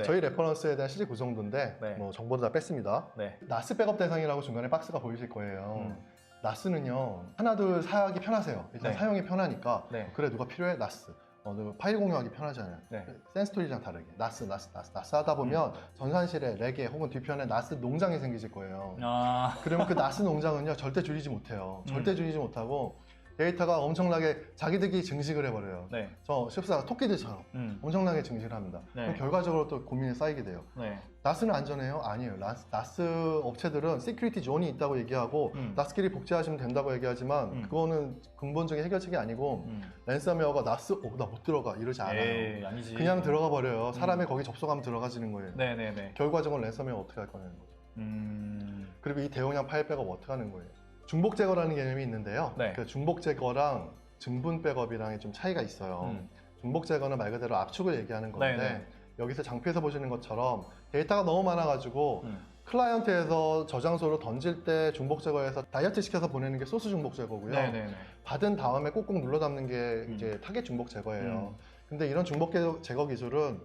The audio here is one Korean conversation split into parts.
저희 레퍼런스에 대한 실제 구성도인데 네. 뭐 정보도 다 뺐습니다. 네. 나스 백업 대상이라고 중간에 박스가 보이실 거예요. 나스는요 하나 둘 사용하기 편하세요. 일단 네. 사용이 편하니까 네. 그래 누가 필요해? 나스. 파일 공유하기 편하잖아요. 네. 센스토리랑 다르게 나스 하다 보면 전산실에 레게 혹은 뒤편에 나스 농장이 생기실 거예요. 그러면 그 나스 농장은요 절대 줄이지 못해요. 절대 줄이지 못하고 데이터가 엄청나게 자기들끼리 증식을 해버려요. 네. 저 습사가 토끼들처럼 엄청나게 증식을 합니다. 네. 그럼 결과적으로 또 고민이 쌓이게 돼요. 네. 나스는 안전해요? 아니에요. 나스 업체들은 시큐리티 존이 있다고 얘기하고 나스끼리 복제하시면 된다고 얘기하지만 그거는 근본적인 해결책이 아니고 랜섬웨어가 나스 나 못 들어가 이러지 않아요. 에이, 아니지. 그냥 들어가 버려요. 사람이 거기 접속하면 들어가지는 거예요. 네네네. 결과적으로 랜섬웨어 어떻게 할 거냐는 거죠. 그리고 이 대용량 파일 백업 어떻게 하는 거예요? 중복 제거라는 개념이 있는데요. 네. 그 중복 제거랑 증분 백업이랑의 좀 차이가 있어요. 중복 제거는 말 그대로 압축을 얘기하는 건데 네네. 여기서 장표에서 보시는 것처럼 데이터가 너무 많아가지고 클라이언트에서 저장소로 던질 때 중복 제거해서 다이어트 시켜서 보내는 게 소스 중복 제거고요. 네네네. 받은 다음에 꼭꼭 눌러 담는 게 이제 타겟 중복 제거예요. 근데 이런 중복 제거 기술은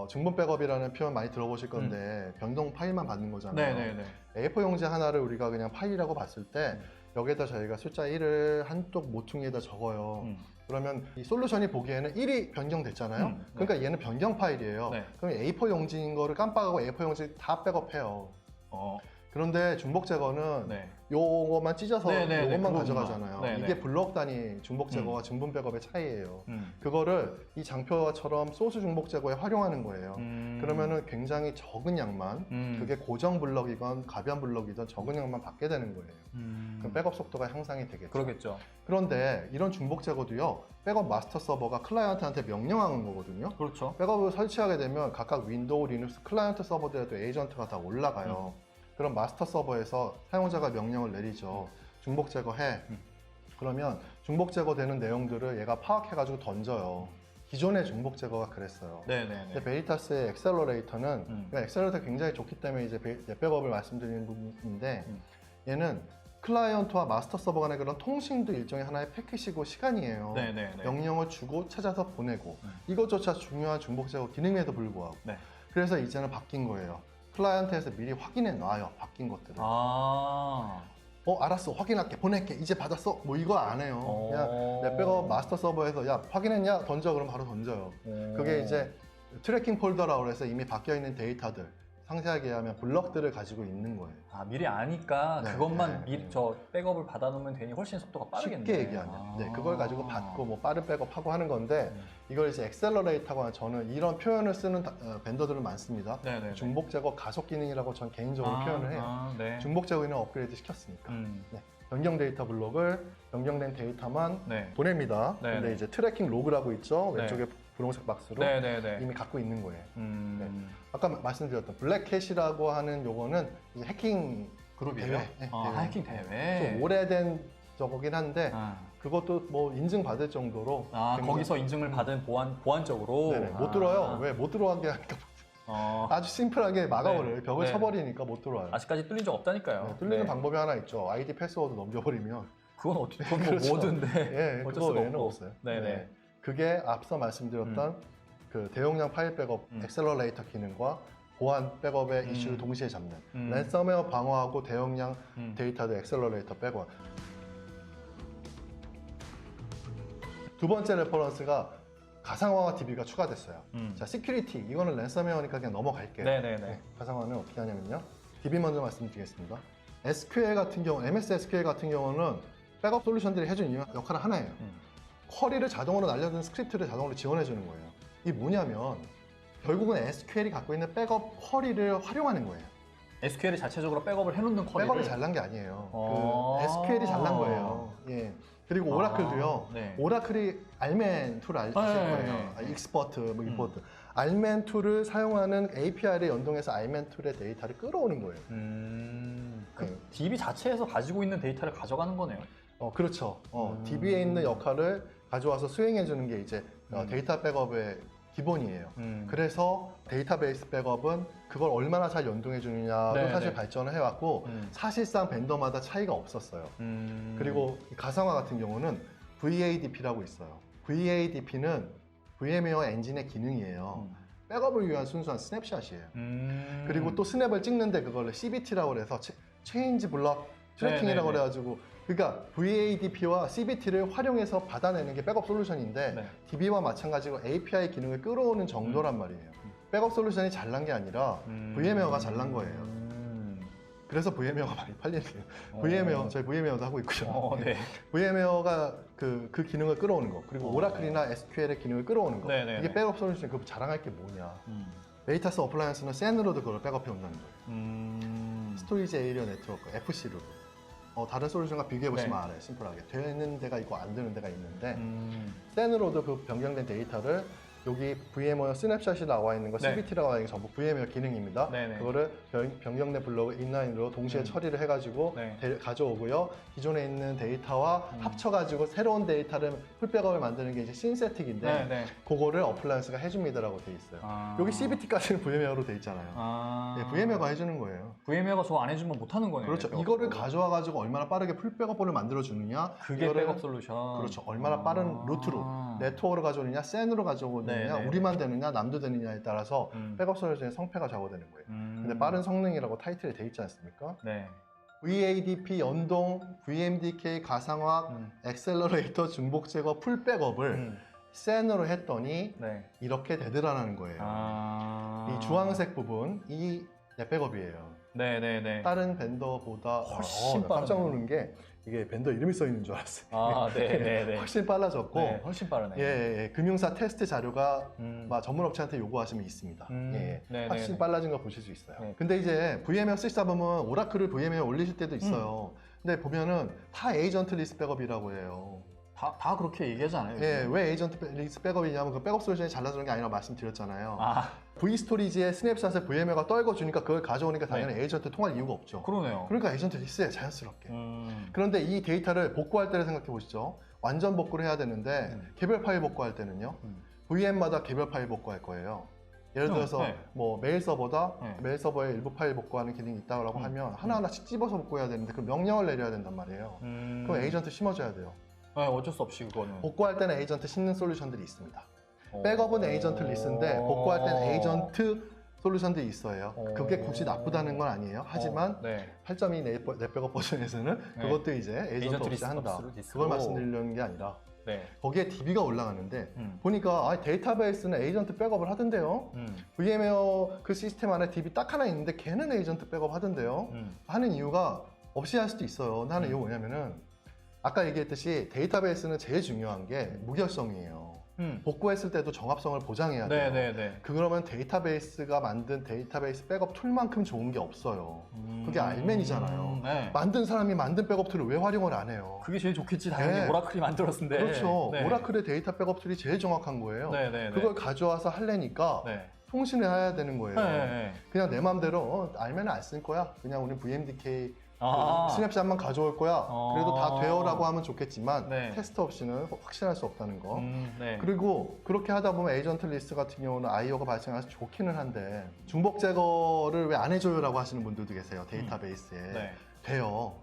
증분 백업이라는 표현 많이 들어보실 건데 변동 파일만 받는 거잖아요. 네네네. A4 용지 하나를 우리가 그냥 파일이라고 봤을 때 여기에다 저희가 숫자 1을 한쪽 모퉁이에다 적어요. 그러면 이 솔루션이 보기에는 1이 변경됐잖아요. 그러니까 얘는 변경 파일이에요. 네. 그럼 A4 용지인 거를 깜빡하고 A4 용지 다 백업해요. 그런데 중복 제거는 네. 요것만 찢어서 네네네, 요것만 그거구나. 가져가잖아요. 네네. 이게 블록 단위 중복 제거와 증분 백업의 차이예요. 그거를 이 장표처럼 소수 중복 제거에 활용하는 거예요. 그러면은 굉장히 적은 양만 그게 고정 블럭이건 가변 블럭이든 적은 양만 받게 되는 거예요. 그럼 백업 속도가 향상이 되겠죠. 그러겠죠. 그런데 이런 중복 제거도요. 백업 마스터 서버가 클라이언트한테 명령하는 거거든요. 그렇죠. 백업을 설치하게 되면 각각 윈도우, 리눅스, 클라이언트 서버들에도 에이전트가 다 올라가요. 그럼 마스터 서버에서 사용자가 명령을 내리죠. 중복 제거해. 그러면 중복 제거되는 내용들을 얘가 파악해가지고 던져요. 기존의 중복 제거가 그랬어요. 네네네. 근데 베리타스의 엑셀러레이터는 그러니까 엑셀러레이터가 굉장히 좋기 때문에 이제 백업을 말씀드리는 부분인데 얘는 클라이언트와 마스터 서버 간의 그런 통신도 일종의 하나의 패킷이고 시간이에요. 네네네. 명령을 주고 찾아서 보내고 이것조차 중요한 중복 제거 기능에도 불구하고 네. 그래서 이제는 바뀐 거예요. 클라이언트에서 미리 확인해 놔요. 바뀐 것들을. 알았어. 확인할게. 보낼게. 이제 받았어. 뭐 이거 안 해요. 그냥 내 백업 마스터 서버에서 야 확인했냐? 던져. 그럼 바로 던져요. 그게 이제 트래킹 폴더라고 해서 이미 바뀌어 있는 데이터들 상세하게 얘기하면 블럭들을 가지고 있는 거예요. 미리 아니까 네, 그것만 네, 미리 저 백업을 받아놓으면 되니 훨씬 속도가 빠르겠네. 쉽게 얘기하면 그걸 가지고 받고 뭐 빠른 백업하고 하는 건데 이걸 이제 엑셀러레이터고 하는 저는 이런 표현을 쓰는 벤더들은 많습니다. 네네네. 중복 제거 가속 기능이라고 전 개인적으로 표현을 해요. 네. 중복 제거 기능 업그레이드 시켰으니까. 변경 데이터 블록을 변경된 데이터만 보냅니다. 네네. 근데 이제 트래킹 로그라고 있죠. 네. 왼쪽에 분홍색 박스로 네네네. 이미 갖고 있는 거예요. 아까 말씀드렸던 블랙캣이라고 하는 요거는 이제 해킹 그룹이에요? 해킹 대회. 좀 오래된 저거긴 한데 그것도 뭐 인증받을 정도로 거기서 인증을 받은 보안적으로 못 들어요. 왜 못 들어가게 하니까 아주 심플하게 막아버려요. 벽을 쳐버리니까 못 들어와요. 아직까지 뚫린 적 없다니까요. 뚫리는 방법이 하나 있죠. 아이디 패스워드 넘겨버리면 그건 어떻게 그건 뭐 그렇죠. 뭐든데 어쩔 수가 없어요. 네네. 그게 앞서 말씀드렸던 그 대용량 파일 백업 엑셀러레이터 기능과 보안 백업의 이슈를 동시에 잡는 랜섬웨어 방어하고 대용량 데이터들 엑셀러레이터 백업. 두 번째 레퍼런스가 가상화와 DB가 추가됐어요. 자, 시큐리티 이거는 랜섬웨어니까 그냥 넘어갈게요. 네네네. 가상화는 어떻게 하냐면요. DB 먼저 말씀드리겠습니다. SQL 같은 경우, MS SQL 같은 경우는 백업 솔루션들이 해주는 역할은 하나예요. 쿼리를 자동으로 날려주는 스크립트를 자동으로 지원해주는 거예요. 이게 뭐냐면 결국은 SQL이 갖고 있는 백업 쿼리를 활용하는 거예요. SQL이 자체적으로 백업을 해놓는 쿼리를 백업을 잘난 게 아니에요. 그 SQL이 잘난 거예요. 예. 그리고 오라클도요. 오라클이 알맨 툴 아실 거예요. 익스퍼트, 뭐 임포트. 알맨 툴을 사용하는 API를 연동해서 알맨 툴의 데이터를 끌어오는 거예요. DB 자체에서 가지고 있는 데이터를 가져가는 거네요. 그렇죠. DB에 있는 역할을 가져와서 수행해주는 게 이제 데이터 백업의 기본이에요. 그래서 데이터베이스 백업은 그걸 얼마나 잘 연동해주느냐로 사실 발전을 해왔고 사실상 벤더마다 차이가 없었어요. 그리고 가상화 같은 경우는 VADP라고 있어요. VADP는 VM웨어 엔진의 기능이에요. 백업을 위한 순수한 스냅샷이에요. 그리고 또 스냅을 찍는데 그걸 CBT라고 해서 체인지 블럭 트래킹이라고 네네네. 그래가지고 그러니까 VADP와 CBT를 활용해서 받아내는 게 백업 솔루션인데 네. DB와 마찬가지로 API 기능을 끌어오는 정도란 말이에요. 백업 솔루션이 잘난 게 아니라 VMware가 잘난 거예요. 그래서 VMware가 많이 팔리는 거예요. VMware, 저희 VMware도 하고 있고요. 네. VMware가 그 기능을 끌어오는 거, 그리고 오라클이나 SQL의 기능을 끌어오는 거. 네네네. 이게 백업 솔루션이 그 자랑할 게 뭐냐. 메이타스 어플라이언스는 샌으로도 그걸 백업해 온다는 거예요. 스토리지 에이리어 네트워크, FC로도. 다른 솔루션과 비교해 보시면 네. 알아요. 심플하게. 되는 데가 있고 안 되는 데가 있는데 샌으로도 그 변경된 데이터를 여기 VMware 스냅샷이 나와 있는 거, 네. CBT라고 하는 게 전부 VMware 기능입니다. 네네. 그거를 변경된 블록을 인라인으로 동시에 처리를 해가지고 네. 가져오고요. 기존에 있는 데이터와 합쳐가지고 새로운 데이터를 풀백업을 만드는 게 이제 신세틱인데 네. 그거를 어플라이언스가 해줍니다라고 돼 있어요. 여기 CBT까지는 VMware로 돼 있잖아요. 네, VMware가 해주는 거예요. VMware가 저거 안 해주면 못 하는 거네요. 그렇죠. 이거를 가져와가지고 얼마나 빠르게 풀백업을 만들어 주느냐. 그게 이거를 백업 솔루션. 그렇죠. 얼마나 빠른 루트로 네트워크로 가져오느냐, 샌으로 가져오느냐, 네네. 우리만 되느냐, 남도 되느냐에 따라서 백업 솔루션의 성패가 좌우되는 거예요. 근데 빠른 성능이라고 타이틀이 돼 있지 않습니까? 네. VADP 연동, VMDK 가상화, 엑셀러레이터 중복 제거 풀 백업을 샌으로 했더니 네. 이렇게 되더라는 거예요. 이 주황색 부분, 이 백업이에요. 네네네. 다른 벤더보다 훨씬 깜짝 빠르네요. 놀란 게 이게 벤더 이름이 써 있는 줄 알았어요. 네네네. 훨씬 빨라졌고 네, 훨씬 빠르네. 예, 금융사 테스트 자료가 음. 전문 업체한테 요구하시면 있습니다. 예, 네네네. 훨씬 빨라진 거 보실 수 있어요. 네. 근데 이제 VMware 쓰시다 보면 오라클을 VMware 올리실 때도 있어요. 근데 보면은 다 에이전트 리스트 백업이라고 해요. 다 그렇게 얘기하잖아요. 예, 왜 에이전트 리스트 백업이냐면 그 백업 솔루션이 잘라주는 게 아니라고 말씀드렸잖아요. 아, V스토리지의 스냅샷을 VMware가 떨궈주니까 그걸 가져오니까 당연히 에이전트 통할 이유가 없죠. 그러네요. 그러니까 에이전트 리스트에 자연스럽게. 그런데 이 데이터를 복구할 때를 생각해 보시죠. 완전 복구를 해야 되는데 개별 파일 복구할 때는요. VM마다 개별 파일 복구할 거예요. 예를 들어서 네. 뭐 메일 서버다 네. 메일 서버에 일부 파일 복구하는 기능이 있다고 하면 하나하나씩 집어서 복구해야 되는데 그 명령을 내려야 된단 말이에요. 그럼 에이전트 심어줘야 돼요. 네, 어쩔 수 없이 그거는. 복구할 때는 에이전트 심는 솔루션들이 있습니다. 백업은 에이전트 리스트인데 복구할 때는 에이전트 솔루션들이 있어요. 그게 굳이 나쁘다는 건 아니에요. 하지만 네. 8.2 넷백업 버전에서는 네. 그것도 이제 에이전트 에이전트 없이 한다. 리스트 그걸 말씀드리려는 게 아니라 네. 거기에 DB가 올라가는데 보니까 데이터베이스는 에이전트 백업을 하던데요. VMware 그 시스템 안에 DB 딱 하나 있는데 걔는 에이전트 백업 하던데요. 하는 이유가 없이 할 수도 있어요. 하는 이유가 뭐냐면은 아까 얘기했듯이 데이터베이스는 제일 중요한 게 무결성이에요. 복구했을 때도 정합성을 보장해야 돼요. 네네네. 그러면 데이터베이스가 만든 데이터베이스 백업 툴만큼 좋은 게 없어요. 그게 알맨이잖아요. 네. 만든 사람이 만든 백업 툴을 왜 활용을 안 해요? 그게 제일 좋겠지. 당연히 네. 오라클이 만들었는데. 그렇죠. 네. 오라클의 데이터 백업 툴이 제일 정확한 거예요. 네네네. 그걸 가져와서 하려니까 네. 통신을 해야 되는 거예요. 네. 그냥 내 마음대로 알면 안 쓸 거야. 그냥 우리 VMDK 아. 스냅샷만 가져올 거야. 그래도 다 돼요라고 하면 좋겠지만 네. 테스트 없이는 확신할 수 없다는 거. 네. 그리고 그렇게 하다 보면 에이전트 리스트 같은 경우는 IO가 발생해서 좋기는 한데 중복 제거를 왜 안 해줘요라고 하시는 분들도 계세요. 데이터베이스에. 네. 돼요.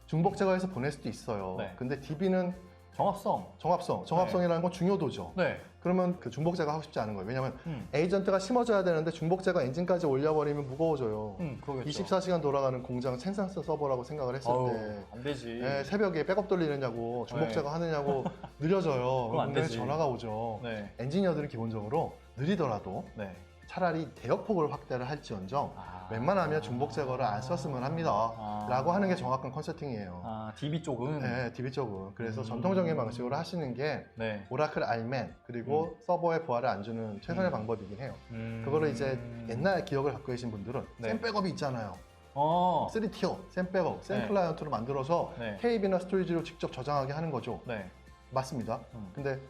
중복 제거해서 보낼 수도 있어요. 네. 근데 DB는 정합성. 정합성이라는 건 중요도죠. 네. 그러면 그 중복 제거 하고 싶지 않은 거예요. 왜냐면 에이전트가 심어줘야 되는데 중복 제거 엔진까지 올려버리면 무거워져요. 그러겠죠. 24시간 돌아가는 공장 생산 서버라고 생각을 했을 때 안 되지. 새벽에 백업 돌리느냐고 중복 네. 제거 하느냐고 느려져요. 그럼 안 분명히 되지. 전화가 오죠. 네. 엔지니어들은 기본적으로 느리더라도 네. 차라리 대역폭을 확대를 할지언정 아. 웬만하면 중복 제거를 안 썼으면 합니다. 아. 라고 하는 게 정확한 컨설팅이에요. 아, DB 쪽은. 네, DB 쪽은. 그래서 전통적인 방식으로 하시는 게 네. 오라클 알맨 그리고 서버에 부하를 안 주는 최선의 방법이긴 해요. 그거를 이제 옛날 기억을 갖고 계신 분들은 네. 샘 백업이 있잖아요. 3티어, 샘 백업, 샘 네. 클라이언트로 만들어서 네. 테이프나 스토리지로 직접 저장하게 하는 거죠. 네. 맞습니다. 음. 근데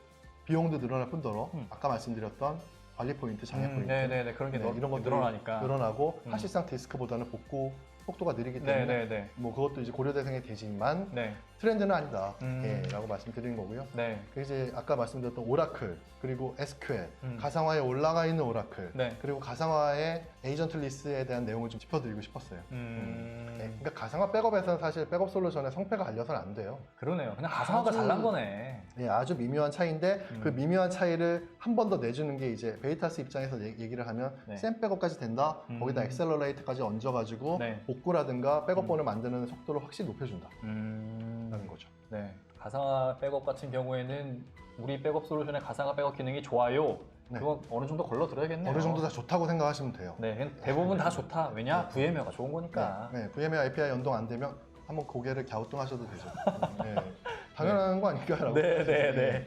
비용도 늘어날 뿐더러 아까 말씀드렸던 관리 포인트, 장애 포인트 네네네. 그런 게 이런 것들이 늘어나니까. 늘어나고 사실상 디스크보다는 복구 속도가 느리기 때문에 네네네. 뭐 그것도 이제 고려 대상이 되지만 네. 트렌드는 아니다 음. 라고 말씀드리는 거고요. 네. 그 이제 아까 말씀드렸던 오라클 그리고 SQL 음. 가상화에 올라가 있는 오라클 네. 그리고 가상화의 에이전트 리스에 대한 내용을 좀 짚어드리고 싶었어요. 네, 그러니까 가상화 백업에서는 사실 백업 솔루션에 성패가 알려서는 안 돼요. 그러네요. 그냥 가상화가 아주- 잘난 거네. 예, 아주 미묘한 차이인데 그 미묘한 차이를 한 번 더 내주는 게 이제 베이타스 입장에서 얘기를 하면 네. 샘 백업까지 된다. 거기다 엑셀러레이트까지 얹어가지고 네. 복구라든가 백업본을 만드는 속도를 확실히 높여준다. 라는 거죠. 네. 가상화 백업 같은 경우에는 우리 백업 솔루션의 가상화 백업 기능이 좋아요. 네. 그건 어느 정도 걸러 들어야겠네요. 어느 정도 다 좋다고 생각하시면 돼요. 네, 그냥 대부분 다 좋다. 왜냐? VMware가 좋은 거니까. 네, VMware API 연동 안 되면 한번 고개를 갸우뚱하셔도 되죠. 네, 당연한 거 아닐까요? 네.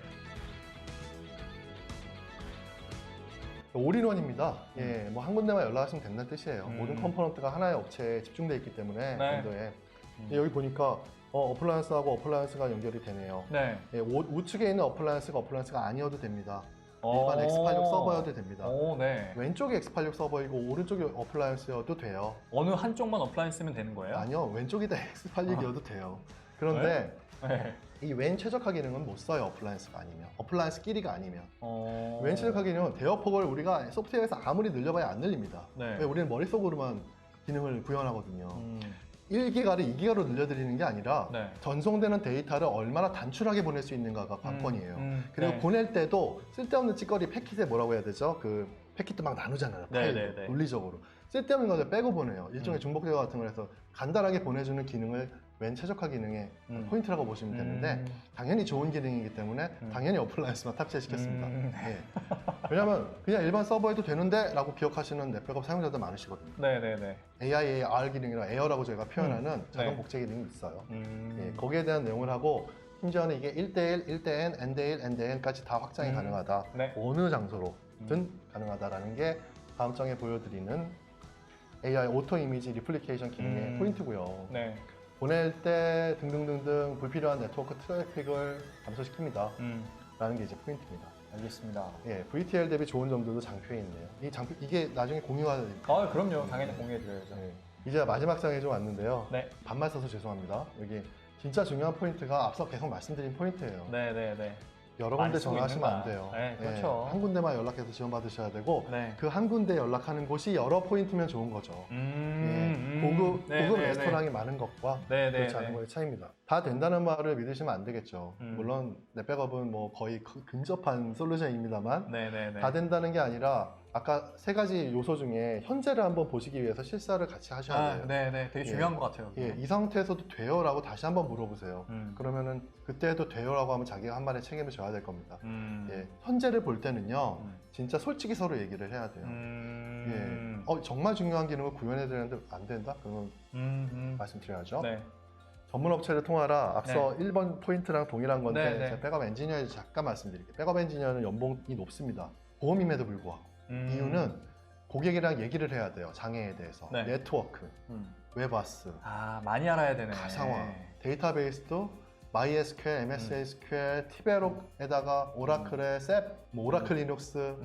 올인원입니다. 예, 뭐 한 군데만 연락하시면 된다는 뜻이에요. 음. 모든 컴포넌트가 하나의 업체에 집중되어 있기 때문에 네. 윈도에 여기 보니까 어플라이언스하고 어플라이언스가 연결이 되네요. 네. 예, 우측에 있는 어플라이언스가 아니어도 됩니다. 오. 일반 X86 서버여도 됩니다. 오, 네. 왼쪽이 X86 서버이고 오른쪽이 어플라이언스여도 돼요. 어느 한쪽만 어플라이언스 쓰면 되는 거예요? 아니요, 왼쪽이 다 X86이어도 돼요. 그런데 네. 이 왼 최적화 기능은 못 써요, 어플라이언스가 아니면. 어플라이언스끼리가 아니면. 왼 최적화 기능은 대역폭을 우리가 소프트웨어에서 아무리 늘려봐야 안 늘립니다. 네. 왜 우리는 머릿속으로만 기능을 구현하거든요. 음. 1기가를 2기가로 늘려드리는 게 아니라 네. 전송되는 데이터를 얼마나 단출하게 보낼 수 있는가가 관건이에요. 그리고 네. 보낼 때도 쓸데없는 찌꺼리 패킷에 뭐라고 해야 되죠? 그 패킷도 막 나누잖아요. 네, 파일로, 네, 네. 논리적으로. 쓸데없는 것을 빼고 보내요. 일종의 중복 제거 같은 걸 해서 간단하게 보내주는 기능을 왼 최적화 기능의 포인트라고 보시면 되는데 당연히 좋은 기능이기 때문에 당연히 어플라이언스만 탑재시켰습니다. 예. 왜냐하면 그냥 일반 서버에도 되는데 라고 기억하시는 넷백업 사용자들 많으시거든요. 네네네. AIAR 기능이랑 에어라고 저희가 표현하는 자동 네. 복제 기능이 있어요. 예, 거기에 대한 내용을 하고 심지어는 이게 1대1, 1대_n, n-대1, n-대_n까지 다 확장이 가능하다. 네. 어느 장소로든 가능하다라는 게 다음 장에 보여드리는 AI 오토 이미지 리플리케이션 기능의 포인트고요. 네. 보낼 때 등등등등 불필요한 네트워크 트래픽을 감소시킵니다. 라는 게 이제 포인트입니다. 알겠습니다. 예, VTL 대비 좋은 점들도 장표에 있네요. 이게 나중에 공유가 아, 그럼요. 당연히 공유해드려야죠. 예, 이제 마지막 장에 좀 왔는데요. 네. 반말 써서 죄송합니다. 여기 진짜 중요한 포인트가 앞서 계속 말씀드린 포인트예요. 네네네. 여러 많이 군데 쓰고 전화하시면 안 있는가. 돼요. 네, 그렇죠. 한 군데만 연락해서 지원받으셔야 되고 네. 그 한 군데 연락하는 곳이 여러 포인트면 좋은 거죠. 고급 네, 레스토랑이 많은 것과 네, 그렇지 네, 않은 네. 거의 차이입니다. 다 된다는 말을 믿으시면 안 되겠죠. 물론 넷백업은 뭐 거의 근접한 솔루션입니다만 네네네. 다 된다는 게 아니라 아까 세 가지 요소 중에 현재를 한번 보시기 위해서 실사를 같이 하셔야 돼요. 네네. 되게 중요한 것 같아요. 예, 이 상태에서도 돼요? 라고 다시 한번 물어보세요. 음. 그러면은 그때도 돼요? 라고 하면 자기가 한 말에 책임을 져야 될 겁니다. 음. 예, 현재를 볼 때는요, 진짜 솔직히 서로 얘기를 해야 돼요. 정말 중요한 기능을 구현해야 되는데 안 된다? 그러면 말씀드려야죠. 네. 전문 업체를 통하라. 앞서 1번 포인트랑 동일한 건데 네, 네. 제가 백업 엔지니어에 잠깐 말씀드릴게요. 백업 엔지니어는 연봉이 높습니다. 보험임에도 불구하고. 이유는 고객이랑 얘기를 해야 돼요. 장애에 대해서. 네. 네트워크, 웹아스, 많이 알아야 되네. 가상화, 데이터베이스도 MySQL, MSSQL, 티베록에다가 오라클의 셉, 뭐 오라클 리눅스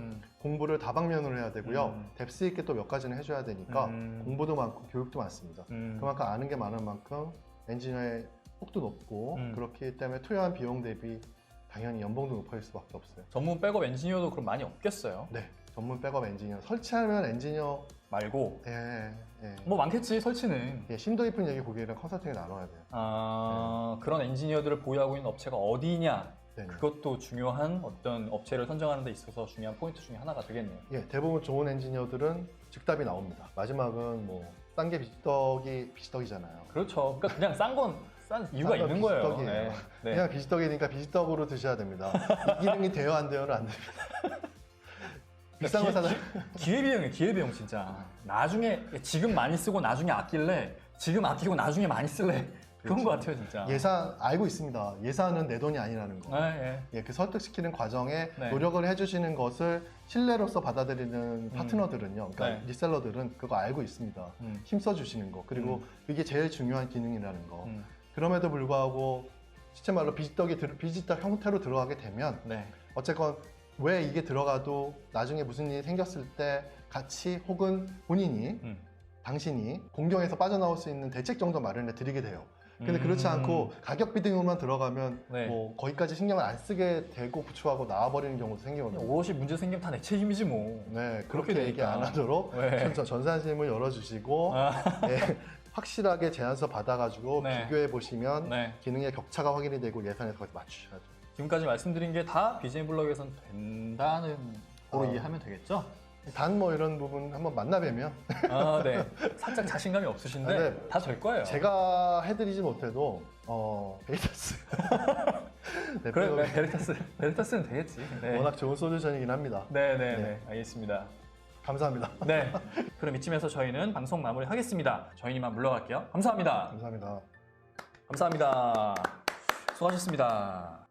공부를 다방면으로 해야 되고요. 뎁스 있게 또 몇 가지는 해줘야 되니까 공부도 많고 교육도 많습니다. 그만큼 아는 게 많은 만큼 엔지니어의 폭도 높고 그렇기 때문에 투여한 비용 대비 당연히 연봉도 높아질 수밖에 없어요. 전문 백업 엔지니어도 그럼 많이 없겠어요? 네, 전문 백업 엔지니어 설치하면 엔지니어 말고 예. 뭐 많겠지 설치는. 예, 심도 깊은 얘기 고객이랑 컨설팅을 나눠야 돼요. 그런 엔지니어들을 보유하고 있는 업체가 어디냐 네네. 그것도 중요한 어떤 업체를 선정하는 데 있어서 중요한 포인트 중에 하나가 되겠네요. 예, 대부분 좋은 엔지니어들은 즉답이 나옵니다. 마지막은 뭐 싼 게 비지떡이잖아요. 그렇죠. 그러니까 그냥 싼 건 싼 이유가 싼 건 있는 거예요. 비지떡이에요. 네. 그냥 비지떡이니까 비지떡으로 드셔야 됩니다. 이 기능이 돼요 안 돼요는 안 됩니다. 비싼 거 사다. 기회비용이에요, 기회비용 진짜. 나중에 지금 많이 쓰고 나중에 아낄래. 지금 아끼고 나중에 많이 쓸래. 그런 거 같아요, 진짜. 예산 알고 있습니다. 예산은 내 돈이 아니라는 거. 예, 그 설득시키는 과정에 네. 노력을 해주시는 것을 신뢰로서 받아들이는 파트너들은요, 그러니까 네. 리셀러들은 그거 알고 있습니다. 힘써주시는 거, 그리고 이게 제일 중요한 기능이라는 거. 그럼에도 불구하고 실제말로 비지떡 형태로 들어가게 되면 네. 어쨌건 왜 이게 들어가도 나중에 무슨 일이 생겼을 때 같이 혹은 본인이 당신이 공경에서 빠져나올 수 있는 대책 정도 마련해 드리게 돼요. 근데 그렇지 않고 가격 비등으로만 들어가면 네. 뭐 거기까지 신경을 안 쓰게 되고 부추하고 나와버리는 경우도 생기거든요. 오롯이 문제 생기면 다 내 책임이지 뭐. 네, 그렇게 그렇게 얘기 되니까. 안 하도록 네. 전산실문 열어주시고 예, 확실하게 제안서 받아가지고 네. 비교해 보시면 네. 기능의 격차가 확인이 되고 예산에서 거기서 맞추셔야죠. 지금까지 말씀드린 게 다 BGM 블럭에선 된다는 거로 이해하면 되겠죠? 단 뭐 이런 부분 한번 만나뵈면 아, 네. 살짝 자신감이 없으신데 네. 다 될 거예요. 제가 해드리지 못해도 베리타스 네, 그래, 베리타스는 되겠지. 네. 워낙 좋은 솔루션이긴 합니다. 네, 네, 네. 네. 알겠습니다. 감사합니다. 네. 그럼 이쯤에서 저희는 방송 마무리하겠습니다. 저희는 이만 물러갈게요. 감사합니다. 감사합니다. 감사합니다. 수고하셨습니다.